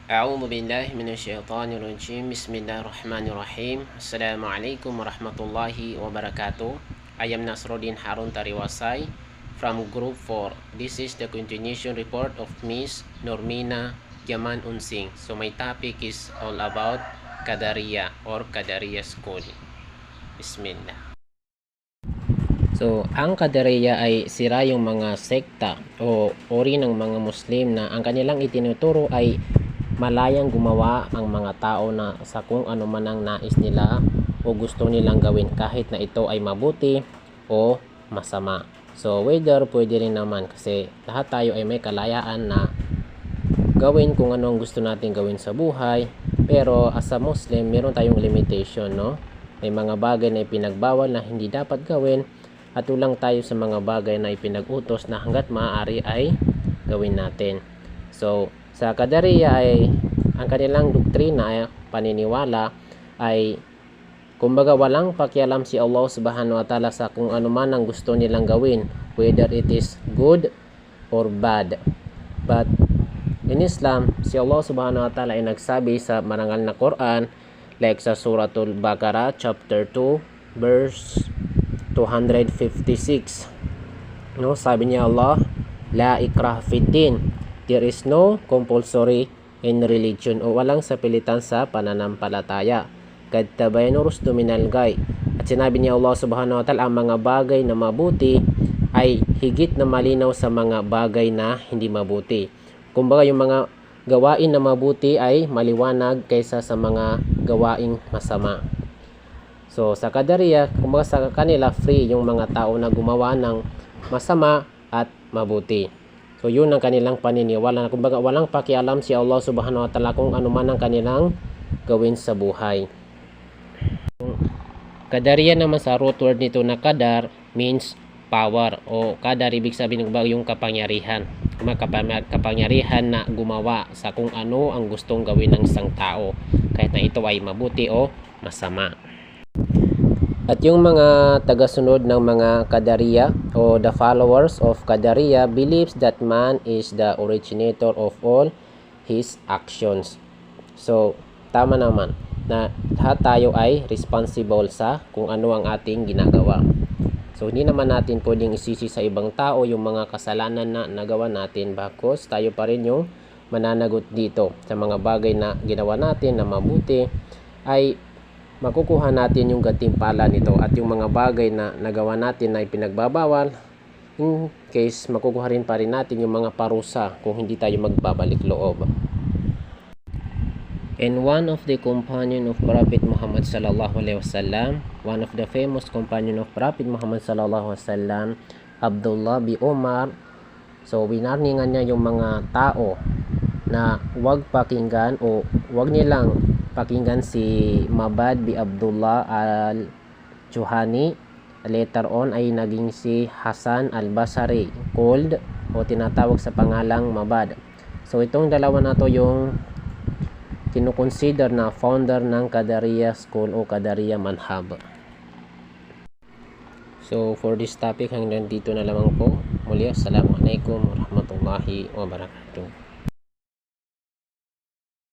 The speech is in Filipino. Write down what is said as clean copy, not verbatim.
أعوذ بالله من الشيطان الرجيم. بسم الله الرحمن الرحيم. السلام عليكم ورحمة الله وبركاته. I am Nasruddin Harun Tariwasay from Group 4. This is the continuation report of Miss Normina Yaman Unsing. So my topic is all about Qadariya or Qadariya School. Bismillah. So, ang Qadariya ay sira yung mga sekta o ori ng mga Muslim na ang kanilang itinuturo ay malayang gumawa ang mga tao na sa kung ano man ang nais nila o gusto nilang gawin kahit na ito ay mabuti o masama. So whether pwede rin naman kasi lahat tayo ay may kalayaan na gawin kung ano ang gusto natin gawin sa buhay, pero as a Muslim meron tayong limitation, no? May mga bagay na ipinagbawal na hindi dapat gawin at ulang tayo sa mga bagay na ipinag-utos na hanggat maaari ay gawin natin. So sa Qadariya ay ang kanilang doktrina ay paniniwala ay kumbaga walang pakialam si Allah subhanahu wa ta'ala sa kung ano man ang gusto nilang gawin, whether it is good or bad. But in Islam, si Allah subhanahu wa ta'ala ay nagsabi sa marangal na Quran, like sa Suratul Baqarah chapter 2 verse 256. No, sabi niya Allah, la ikrah fiddin. There is no compulsory in religion o walang sapilitan sa pananampalataya. Kad tabayanu rusdu minal ghay. At sinabi niya Allah subhanahu wa ta'ala, ang mga bagay na mabuti ay higit na malinaw sa mga bagay na hindi mabuti. Kumbaga yung mga gawain na mabuti ay maliwanag kaysa sa mga gawaing masama. So sa Qadariya, kumbaga sa kanila free yung mga tao na gumawa ng masama at mabuti. So yun ang kanilang paniniwala, kumbaga walang pakialam si Allah subhanahu wa ta'ala kung ano man ang kanilang gawin sa buhay. Qadariya naman sa root word nito na qadar means power o qadar ibig sabihin ng yung kapangyarihan. Kapangyarihan na gumawa sa kung ano ang gustong gawin ng isang tao kahit na ito ay mabuti o masama. At yung mga tagasunod ng mga Qadariya o the followers of Qadariya believes that man is the originator of all his actions. So, tama naman na lahat tayo ay responsible sa kung ano ang ating ginagawa. So, hindi naman natin pwedeng isisi sa ibang tao yung mga kasalanan na nagawa natin, bakos tayo pa rin yung mananagot dito sa mga bagay na ginawa natin na mabuti ay makukuha natin yung gantimpala nito, at yung mga bagay na nagawa natin na ipinagbabawal, in case makukuha rin pa rin natin yung mga parusa kung hindi tayo magbabalik loob. And one of the companion of Prophet Muhammad sallallahu alaihi wasallam, one of the famous companion of Prophet Muhammad sallallahu alaihi wasallam, Abdullah bin Umar, so winarningan niya yung mga tao na wag pakinggan o wag nilang pakinggan si Mabad bin Abdullah al-Juhani. Later on ay naging si Hasan al-Basri, called o tinatawag sa pangalang Mabad. So itong dalawa na to yung kinukonsider na founder ng Qadariya School o Qadariya Manhab. So for this topic hanggang dito na lamang po. Muli, assalamualaikum warahmatullahi wabarakatuh.